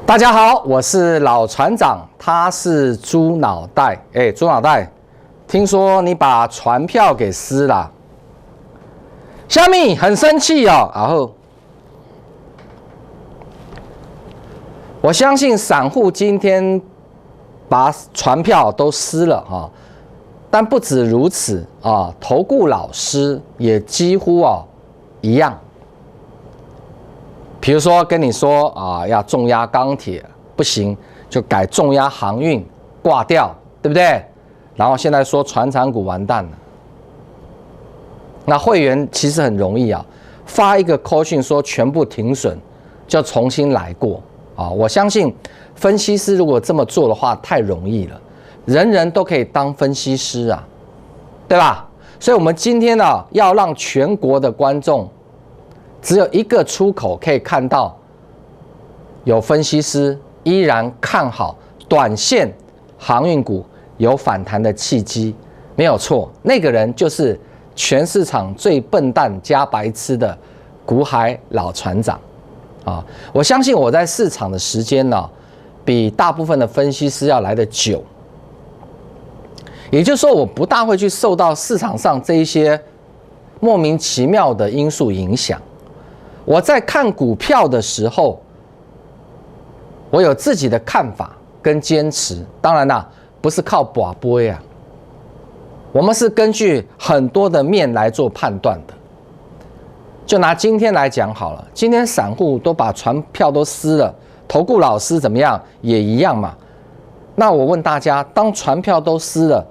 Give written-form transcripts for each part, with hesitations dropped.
大家好，我是老船长，他是猪脑袋。猪脑袋，听说你把船票给撕了，虾米很生气哦。然后，我相信散户今天把船票都撕了哈，但不止如此啊，投顾老师也几乎一样。比如说跟你说要重压钢铁不行，就改重压航运挂掉，对不对？然后现在说传产股完蛋了，那会员其实很容易发一个 call 讯说全部停损，就重新来过我相信分析师如果这么做的话，太容易了，人人都可以当分析师对吧？所以我们今天要让全国的观众只有一个出口可以看到，有分析师依然看好短线航运股有反弹的契机，没有错。那个人就是全市场最笨蛋加白痴的股海老船长我相信我在市场的时间比大部分的分析师要来得久，也就是说，我不大会去受到市场上这一些莫名其妙的因素影响。我在看股票的时候，我有自己的看法跟坚持，当然不是靠拔杯我们是根据很多的面来做判断的。就拿今天来讲好了，今天散户都把船票都撕了，投顾老师怎么样也一样嘛。那我问大家，当船票都撕了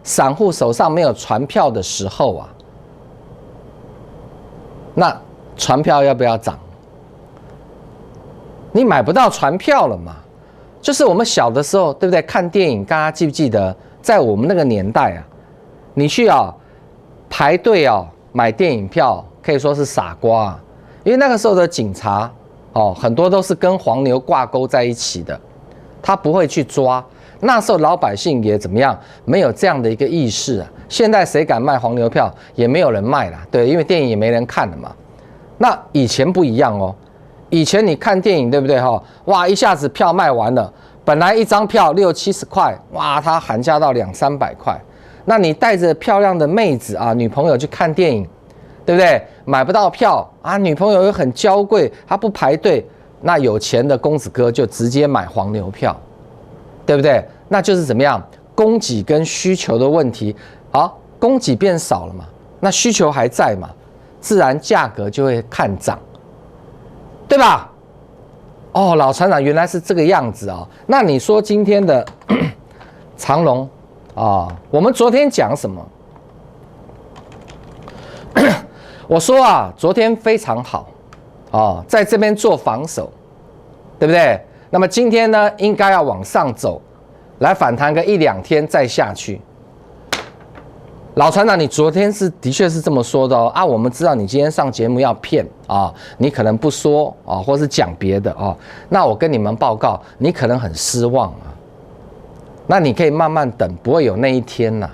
散户手上没有船票的时候那船票要不要涨？你买不到船票了嘛？就是我们小的时候，对不对？看电影，大家记不记得，在我们那个年代你去排队买电影票，可以说是傻瓜因为那个时候的警察很多都是跟黄牛挂钩在一起的，他不会去抓。那时候老百姓也怎么样，没有这样的一个意识现在谁敢卖黄牛票？也没有人卖了，对，因为电影也没人看了嘛。那以前不一样以前你看电影对不对哇，一下子票卖完了，本来一张票60、70块，哇，他喊价到200、300块。那你带着漂亮的妹子女朋友去看电影，对不对？买不到票女朋友又很娇贵，她不排队，那有钱的公子哥就直接买黄牛票，对不对？那就是怎么样，供给跟需求的问题供给变少了嘛，那需求还在嘛，自然价格就会看涨，对吧？老船长原来是这个样子那你说今天的长荣我们昨天讲什么？我说昨天非常好在这边做防守，对不对？那么今天呢，应该要往上走，来反弹个1、2天再下去。老船长，你昨天的确是这么说的我们知道你今天上节目要骗你可能不说或是讲别的那我跟你们报告，你可能很失望那你可以慢慢等，不会有那一天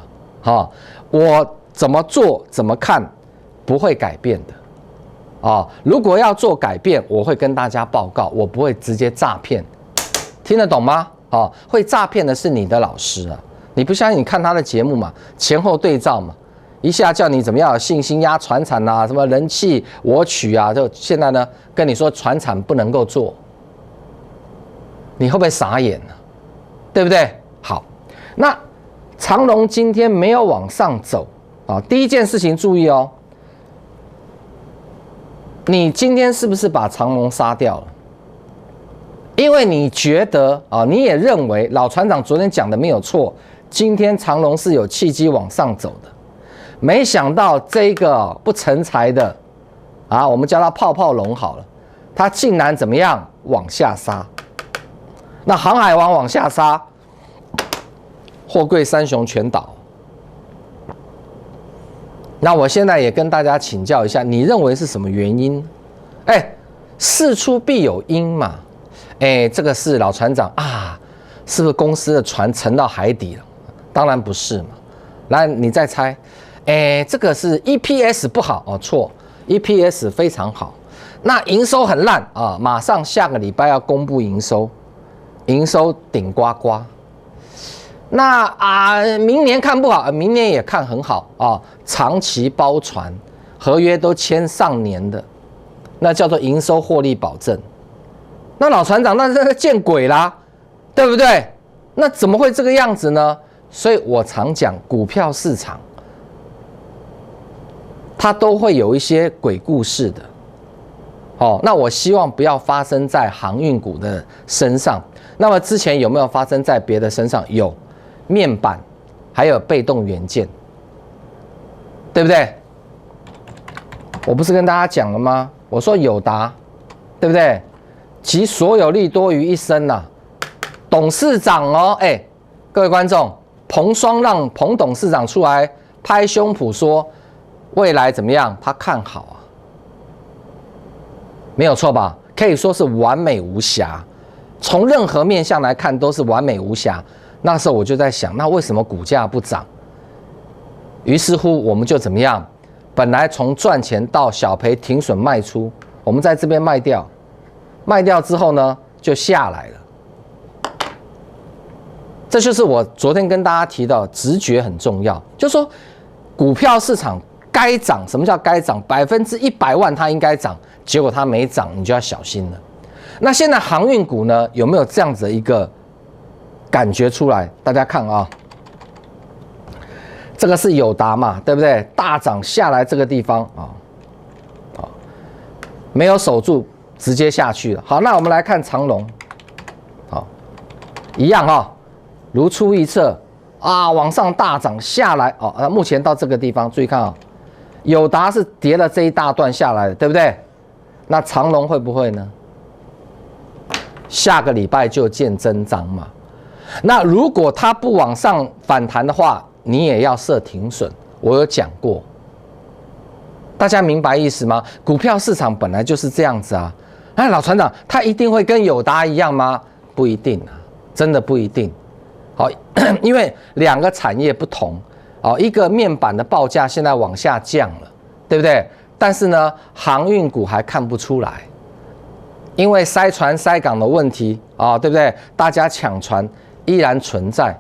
我怎么做怎么看不会改变的如果要做改变，我会跟大家报告，我不会直接诈骗，听得懂吗？会诈骗的是你的老师你不相信，你看他的节目嘛，前后对照嘛，一下叫你怎么样有信心压传产什么人气我取就现在呢跟你说传产不能够做，你会不会傻眼对不对？好，那长荣今天没有往上走第一件事情注意你今天是不是把长荣杀掉了？因为你觉得你也认为老船长昨天讲的没有错，今天长荣是有契机往上走的，没想到这个不成才的我们叫它泡泡龙好了，它竟然怎么样往下杀？那航海王往下杀，货柜三雄全倒。那我现在也跟大家请教一下，你认为是什么原因？事出必有因嘛。这个是老船长是不是公司的船沉到海底了？当然不是嘛。来，你再猜。这个是 EPS 不好错，EPS 非常好。那营收很烂啊，马上下个礼拜要公布营收，营收顶呱呱。那明年看不好，明年也看很好啊，长期包船，合约都签上年的，那叫做营收获利保证。那老船长，那见鬼啦，对不对？那怎么会这个样子呢？所以我常讲，股票市场它都会有一些鬼故事的。那我希望不要发生在航运股的身上。那么之前有没有发生在别的身上？有，面板还有被动元件，对不对？我不是跟大家讲了吗？我说友达，对不对？集所有利多于一身呐。董事长哦，各位观众，彭双让彭董事长出来拍胸脯说，未来怎么样？他看好啊。没有错吧？可以说是完美无瑕，从任何面向来看都是完美无瑕。那时候我就在想，那为什么股价不涨？于是乎我们就怎么样？本来从赚钱到小赔停损卖出，我们在这边卖掉，卖掉之后呢，就下来了。这就是我昨天跟大家提到，直觉很重要，就是说股票市场该涨，什么叫该涨？100万它应该涨。结果它没涨，你就要小心了。那现在航运股呢，有没有这样子的一个感觉出来？大家看啊，这个是友达嘛，对不对？大涨下来这个地方没有守住，直接下去了。好，那我们来看长荣，一样如出一辙往上大涨下来目前到这个地方，注意看友达是跌了这一大段下来的，对不对？那长荣会不会呢？下个礼拜就见真章嘛。那如果它不往上反弹的话，你也要设停损。我有讲过，大家明白意思吗？股票市场本来就是这样子啊。那老船长，他一定会跟友达一样吗？不一定啊，真的不一定。因为两个产业不同一个面板的报价现在往下降了，对不对？但是呢，航运股还看不出来，因为塞船塞港的问题对不对？大家抢船依然存在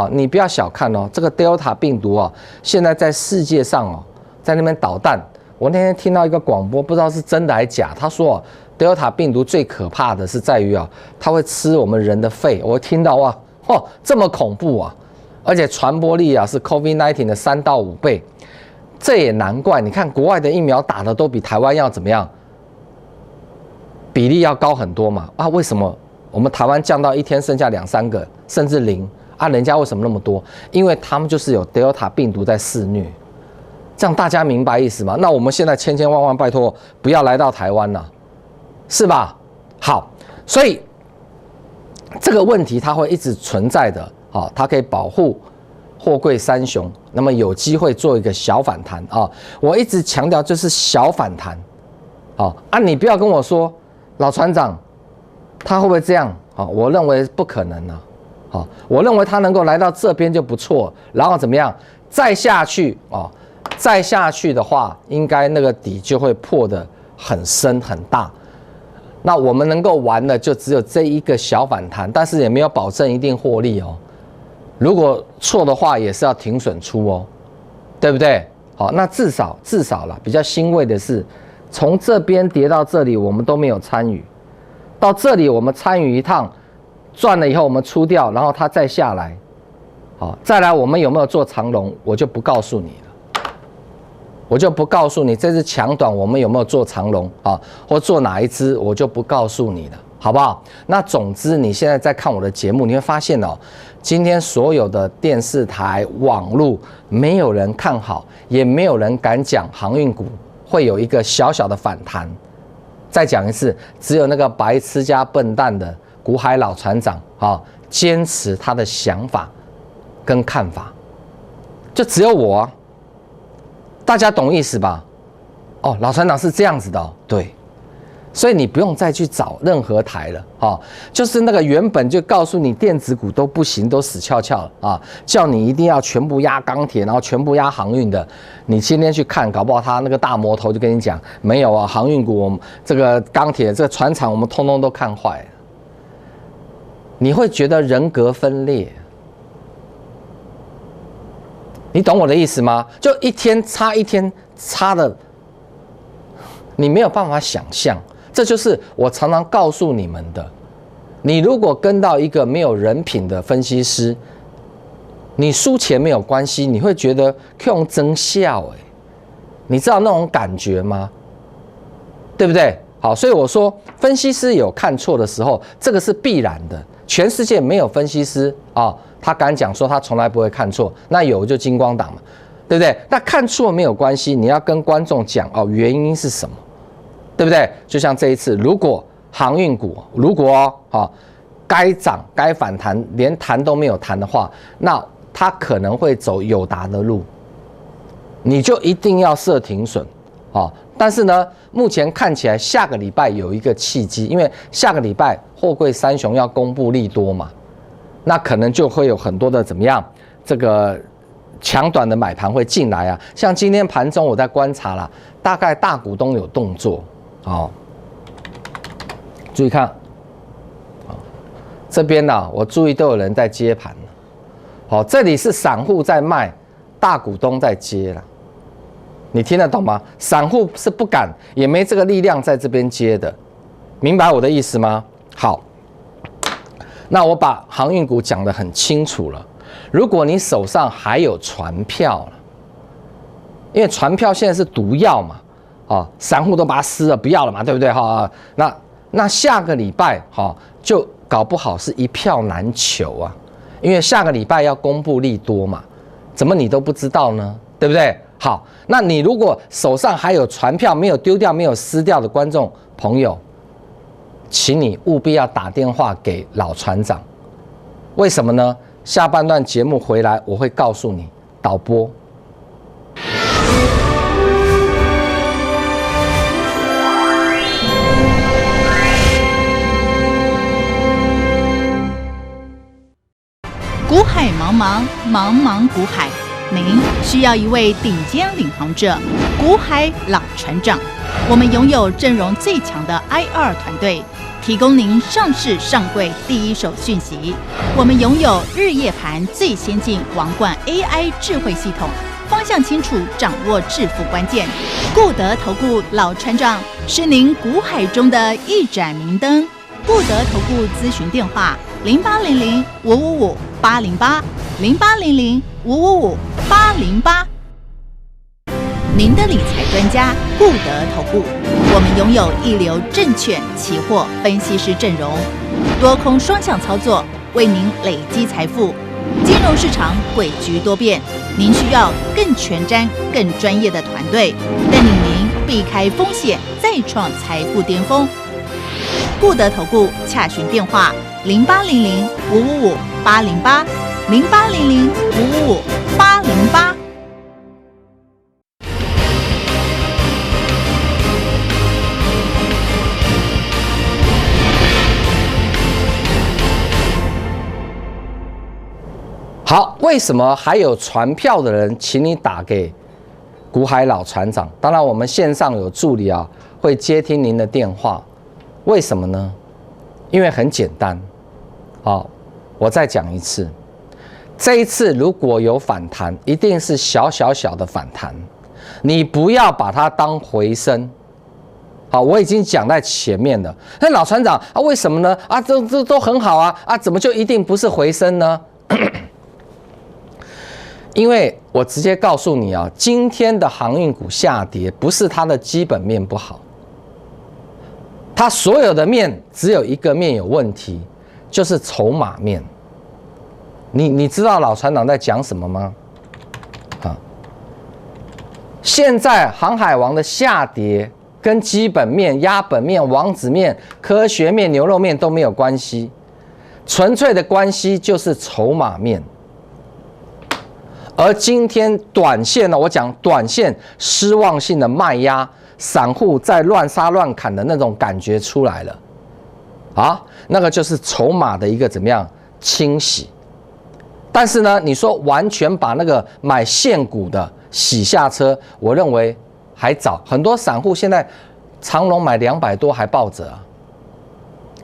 你不要小看这个 Delta 病毒现在在世界上在那边捣蛋。我那天听到一个广播，不知道是真的还是假，他说Delta 病毒最可怕的是在于它会吃我们人的肺。我听到这么恐怖而且传播力是 COVID-19 的3到5倍。这也难怪，你看国外的疫苗打的都比台湾要怎么样，比例要高很多嘛。为什么我们台湾降到一天剩下2、3个，甚至0人家为什么那么多？因为他们就是有 Delta 病毒在肆虐。这样大家明白意思吗？那我们现在千万拜托不要来到台湾了，是吧？好，所以这个问题它会一直存在的，它可以保护货柜三雄，那么有机会做一个小反弹我一直强调就是小反弹你不要跟我说老船长他会不会这样我认为不可能我认为他能够来到这边就不错，然后怎么样再下去再下去的话，应该那个底就会破得很深很大。那我们能够玩的就只有这一个小反弹，但是也没有保证一定获利如果错的话，也是要停损出对不对？那至少啦，比较欣慰的是，从这边跌到这里，我们都没有参与，到这里我们参与一趟，赚了以后我们出掉，然后它再下来，再来我们有没有做长荣，我就不告诉你了，我就不告诉你这次强短我们有没有做长荣或做哪一支，我就不告诉你了。好不好？那总之，你现在在看我的节目，你会发现今天所有的电视台、网络，没有人看好，也没有人敢讲航运股会有一个小小的反弹。再讲一次，只有那个白痴加笨蛋的股海老船长坚持他的想法跟看法，就只有我大家懂意思吧？老船长是这样子的对。所以你不用再去找任何台了啊，就是那个原本就告诉你电子股都不行，都死翘翘了啊，叫你一定要全部压钢铁，然后全部压航运的，你今天去看，搞不好他那个大魔头就跟你讲，没有啊，航运股我们这个钢铁这个船厂我们通通都看坏了，你会觉得人格分裂，你懂我的意思吗？就一天差一天差的，你没有办法想象。这就是我常常告诉你们的，你如果跟到一个没有人品的分析师，你输钱没有关系，你会觉得用真笑你知道那种感觉吗？对不对？好，所以我说分析师有看错的时候，这个是必然的。全世界没有分析师他敢讲说他从来不会看错，那有就金光党嘛，对不对？那看错没有关系，你要跟观众讲原因是什么。对不对？就像这一次，如果航运股如果该涨该反弹，连弹都没有弹的话，那它可能会走友达的路，你就一定要设停损但是呢，目前看起来下个礼拜有一个契机，因为下个礼拜货柜三雄要公布利多嘛，那可能就会有很多的怎么样，这个强短的买盘会进来啊。像今天盘中我在观察啦，大概大股东有动作。注意看，这边呢，我注意都有人在接盘这里是散户在卖，大股东在接了，你听得懂吗？散户是不敢，也没这个力量在这边接的，明白我的意思吗？好，那我把航运股讲得很清楚了。如果你手上还有船票了，因为船票现在是毒药嘛。散户都把它撕了，不要了嘛，对不对？那下个礼拜就搞不好是一票难求啊，因为下个礼拜要公布利多嘛，怎么你都不知道呢？对不对？好，那你如果手上还有船票没有丢掉、没有撕掉的观众朋友，请你务必要打电话给老船长。为什么呢？下半段节目回来我会告诉你，导播。股海茫茫，茫茫股海，您需要一位顶尖领航者，股海老船长。我们拥有阵容最强的 IR 团队，提供您上市上柜第一手讯息。我们拥有日夜盘最先进王冠 AI 智慧系统，方向清楚，掌握致富关键。固德投顾老船长是您股海中的一盏明灯。固德投顾咨询电话：0800-555-808，0800-555-808。您的理财专家固德投顾，我们拥有一流证券、期货分析师阵容，多空双向操作，为您累积财富。金融市场诡谲多变，您需要更全瞻、更专业的团队，带领您避开风险，再创财富巅峰。固德投顾洽询电话：0800-555-808，0800-555-808。好，为什么还有传票的人，请你打给股海老船长？当然，我们线上有助理会接听您的电话。为什么呢？因为很简单。我再讲一次，这一次如果有反弹，一定是小的反弹，你不要把它当回升。好，我已经讲在前面了。那老船长为什么呢？这都很好怎么就一定不是回升呢？因为我直接告诉你今天的航运股下跌，不是它的基本面不好，它所有的面只有一个面有问题，就是筹码面。你知道老船长在讲什么吗？现在航海王的下跌跟基本面、压本面、王子面、科学面、牛肉面都没有关系，纯粹的关系就是筹码面。而今天短线呢，我讲短线失望性的卖压散户在乱杀乱砍的那种感觉出来了，啊，那个就是筹码的一个怎么样清洗。但是呢，你说完全把那个买现股的洗下车，我认为还早。很多散户现在长荣买200多还抱着啊，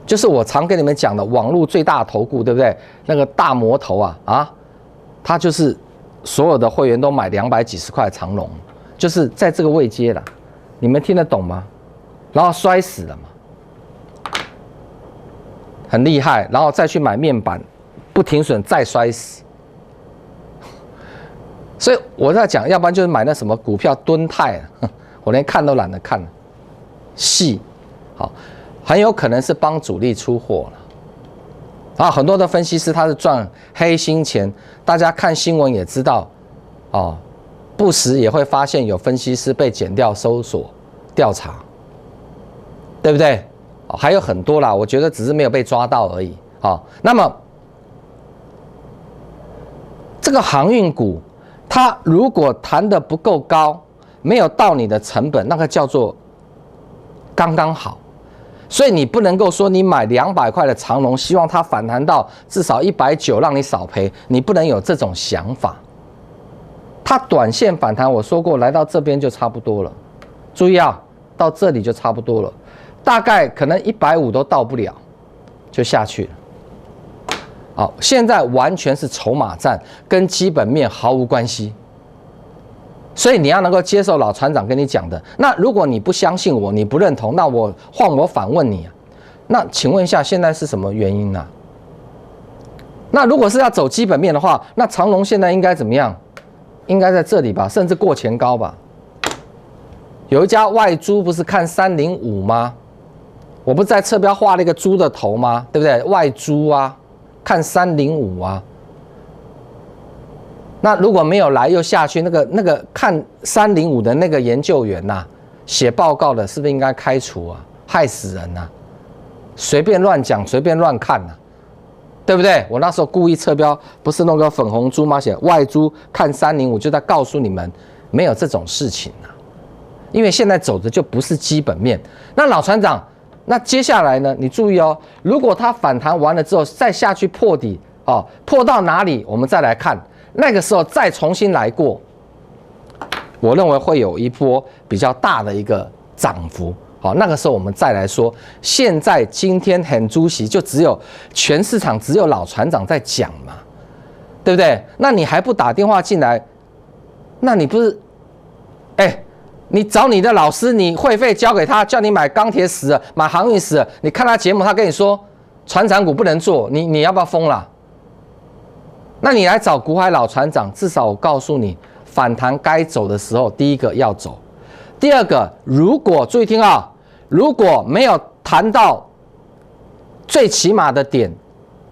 就是我常跟你们讲的网络最大投顾，对不对？那个大魔头啊，他就是所有的会员都买200几十块长荣，就是在这个位阶了，你们听得懂吗？然后摔死了嘛，很厉害，然后再去买面板，不停损再摔死。所以我在讲，要不然就是买那什么股票敦泰，我连看都懒得看了，细，好，很有可能是帮主力出货了。啊，很多的分析师他是赚黑心钱，大家看新闻也知道，哦，不时也会发现有分析师被检调搜索调查，对不对？哦，还有很多啦，我觉得只是没有被抓到而已。好，那么这个航运股，它如果弹得不够高，没有到你的成本，那个叫做刚刚好。所以你不能够说你买200块的长荣，希望它反弹到至少190，让你少赔，你不能有这种想法。它短线反弹，我说过来到这边就差不多了，注意啊，到这里就差不多了，大概可能150都到不了，就下去了。好，现在完全是筹码战，跟基本面毫无关系。所以你要能够接受老船长跟你讲的。那如果你不相信我，你不认同，那我反问你啊，那请问一下，现在是什么原因呢？那如果是要走基本面的话，那长荣现在应该怎么样？应该在这里吧，甚至过前高吧。有一家外租不是看305吗？我不是在侧标画了一个猪的头吗？对不对？外租啊，看305啊。那如果没有来又下去，那个看305的那个研究员呐，写报告的是不是应该开除啊？害死人啊！随便乱讲，随便乱看啊，对不对？我那时候故意侧标，不是弄个粉红猪吗？写外猪看305，就在告诉你们，没有这种事情啊。因为现在走的就不是基本面。那老船长，那接下来呢？你注意哦，如果它反弹完了之后再下去破底哦，破到哪里我们再来看。那个时候再重新来过，我认为会有一波比较大的一个涨幅。好，那个时候我们再来说。现在今天很主席就只有全市场只有老船长在讲嘛，对不对？那你还不打电话进来？那你不是，你找你的老师，你会费交给他，叫你买钢铁死了，买航运死了。你看他节目，他跟你说传产股不能做，你要不要疯了？那你来找股海老船长，至少我告诉你，反弹该走的时候，第一个要走，第二个，如果注意听啊，如果没有谈到最起码的点，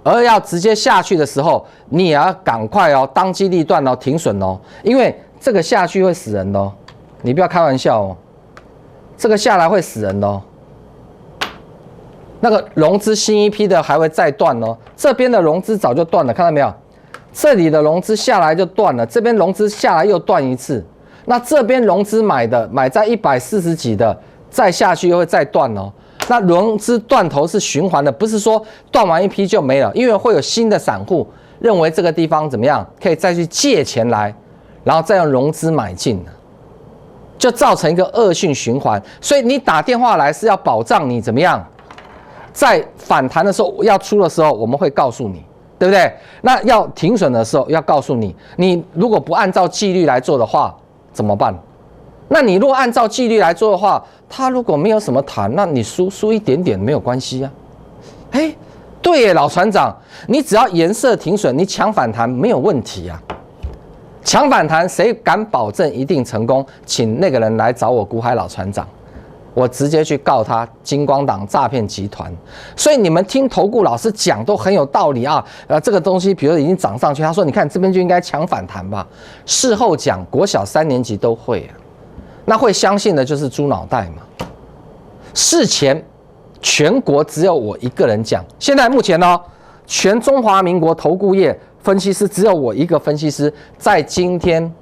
而要直接下去的时候，你也要赶快哦，当机立断哦，停损哦，因为这个下去会死人的哦，你不要开玩笑哦，这个下来会死人的哦。那个融资新一批的还会再断哦，这边的融资早就断了，看到没有？这里的融资下来就断了，这边融资下来又断一次，那这边融资买在140几的，再下去又会再断哦。那融资断头是循环的，不是说断完一批就没了，因为会有新的散户认为这个地方怎么样，可以再去借钱来，然后再用融资买进，就造成一个恶性循环。所以你打电话来是要保障你怎么样，在反弹的时候要出的时候，我们会告诉你。对不对？那要停损的时候要告诉你，你如果不按照纪律来做的话怎么办？那你如果按照纪律来做的话，它如果没有什么弹，那你输一点点没有关系啊。对耶，老船长，你只要颜色停损，你抢反弹没有问题啊。抢反弹谁敢保证一定成功？请那个人来找我股海老船长。我直接去告他金光党诈骗集团，所以你们听投顾老师讲都很有道理啊。这个东西比如已经涨上去，他说你看这边就应该抢反弹吧。事后讲，国小3年级都会啊，那会相信的就是猪脑袋嘛。事前全国只有我一个人讲，现在目前呢，全中华民国投顾业分析师只有我一个分析师，在今天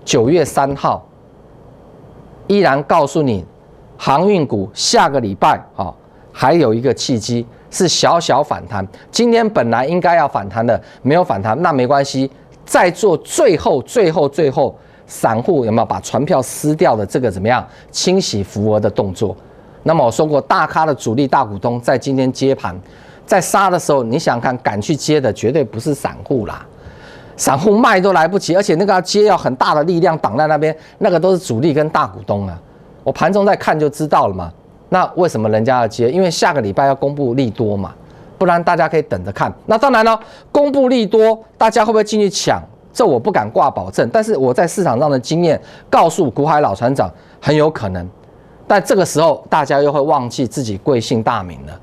9月3号依然告诉你。航运股下个礼拜还有一个契机是小小反弹。今天本来应该要反弹的，没有反弹，那没关系，再做最后散户有没有把船票撕掉的这个怎么样清洗浮额的动作？那么我说过，大咖的主力大股东在今天接盘，在杀的时候，你想想看，敢去接的绝对不是散户啦。散户卖都来不及，而且那个要接要很大的力量挡在那边，那个都是主力跟大股东啊。我盘中在看就知道了嘛。那为什么人家要接？因为下个礼拜要公布利多嘛，不然大家可以等着看。那当然了，公布利多，大家会不会进去抢？这我不敢挂保证，但是我在市场上的经验告诉股海老船长，很有可能。但这个时候大家又会忘记自己贵姓大名了，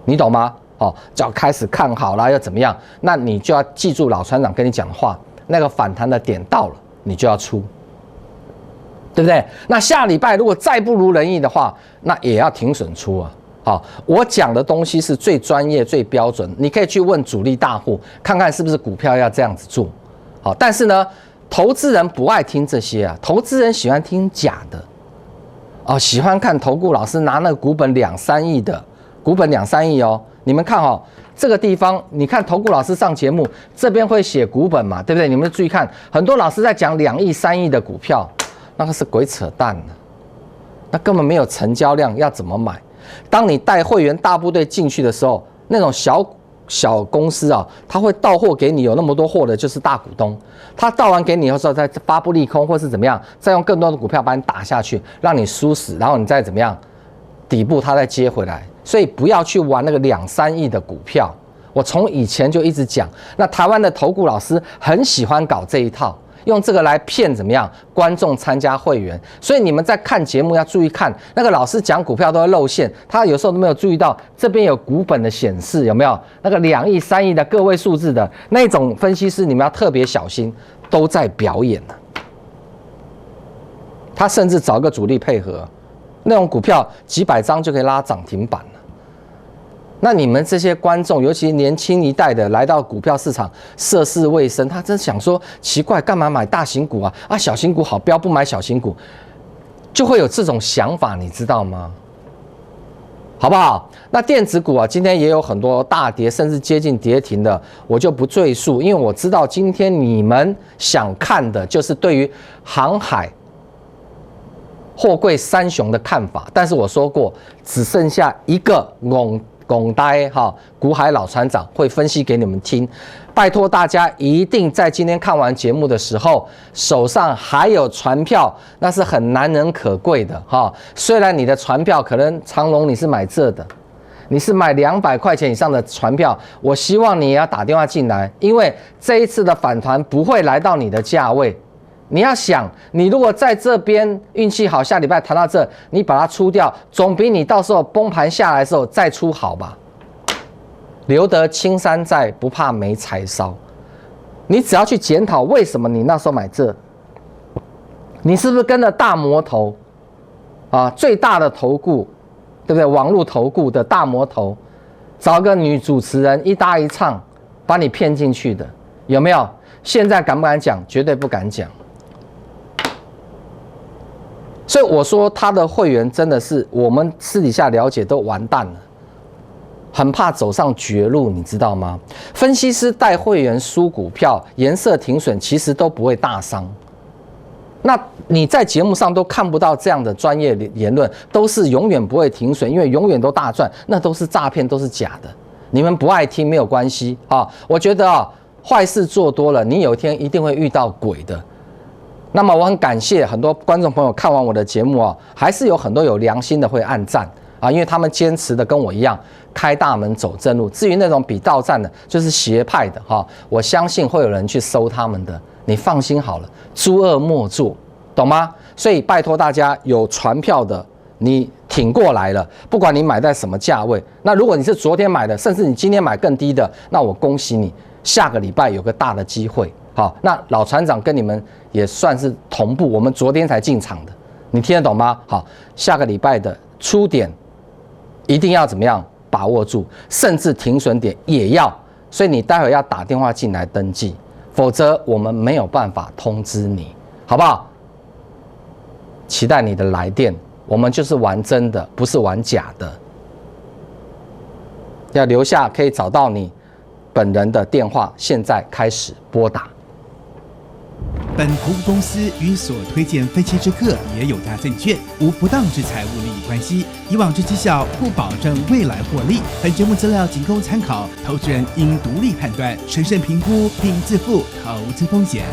你懂吗？就要开始看好啦，要怎么样？那你就要记住老船长跟你讲的话，那个反弹的点到了，你就要出。对不对？那下礼拜如果再不如人意的话，那也要停损出啊。我讲的东西是最专业、最标准，你可以去问主力大户，看看是不是股票要这样子做。但是呢，投资人不爱听这些啊，投资人喜欢听假的，喜欢看投顾老师拿那个股本2、3亿的，股本2、3亿哦。你们看这个地方，你看投顾老师上节目，这边会写股本嘛，对不对？你们注意看，很多老师在讲2亿、3亿的股票。那个是鬼扯淡的，那根本没有成交量，要怎么买？当你带会员大部队进去的时候，那种小公司他会到货给你，有那么多货的就是大股东，他到完给你以后再发布利空或是怎么样，再用更多的股票把你打下去，让你输死，然后你再怎么样，底部他再接回来。所以不要去玩那个2、3亿的股票。我从以前就一直讲，那台湾的投顾老师很喜欢搞这一套。用这个来骗怎么样观众参加会员，所以你们在看节目要注意看，那个老师讲股票都会露馅，他有时候都没有注意到这边有股本的显示，有没有那个2亿、3亿的个位数字的那种分析师，你们要特别小心，都在表演呢。他甚至找个主力配合，那种股票几百张就可以拉涨停板了。那你们这些观众，尤其年轻一代的来到股票市场涉世未深，他真想说奇怪，干嘛买大型股啊？小型股好标，不买小型股，就会有这种想法，你知道吗？好不好？那电子股今天也有很多大跌，甚至接近跌停的，我就不赘述，因为我知道今天你们想看的就是对于航海、货柜三雄的看法。但是我说过，只剩下一个拱呆股海老船长会分析给你们听，拜托大家一定在今天看完节目的时候，手上还有船票，那是很难能可贵的虽然你的船票可能长荣你是买这的，你是买200块钱以上的船票，我希望你也要打电话进来，因为这一次的反弹不会来到你的价位。你要想，你如果在这边运气好，下礼拜谈到这，你把它出掉，总比你到时候崩盘下来的时候再出好吧？留得青山在，不怕没柴烧。你只要去检讨为什么你那时候买这，你是不是跟着大魔头最大的投顾，对不对？网络投顾的大魔头，找个女主持人一搭一唱，把你骗进去的，有没有？现在敢不敢讲？绝对不敢讲。所以我说他的会员真的是我们私底下了解都完蛋了，很怕走上绝路，你知道吗？分析师带会员输股票，颜色停损其实都不会大伤。那你在节目上都看不到这样的专业言论，都是永远不会停损，因为永远都大赚，那都是诈骗，都是假的。你们不爱听没有关系我觉得坏事做多了，你有一天一定会遇到鬼的。那么我很感谢很多观众朋友看完我的节目还是有很多有良心的会按赞因为他们坚持的跟我一样，开大门走正路。至于那种比道战的，就是邪派的我相信会有人去收他们的，你放心好了，诸恶莫作，懂吗？所以拜托大家，有传票的你挺过来了，不管你买在什么价位。那如果你是昨天买的，甚至你今天买更低的，那我恭喜你，下个礼拜有个大的机会。好，那老船长跟你们也算是同步，我们昨天才进场的，你听得懂吗？好，下个礼拜的出点一定要怎么样把握住，甚至停损点也要，所以你待会要打电话进来登记，否则我们没有办法通知你，好不好？期待你的来电，我们就是玩真的，不是玩假的。要留下可以找到你本人的电话，现在开始拨打。本投顾公司与所推荐分期之客也有大证券，无不当之财务利益关系。以往之绩效不保证未来获利。本节目资料仅供参考，投资人应独立判断、审慎评估并自负投资风险。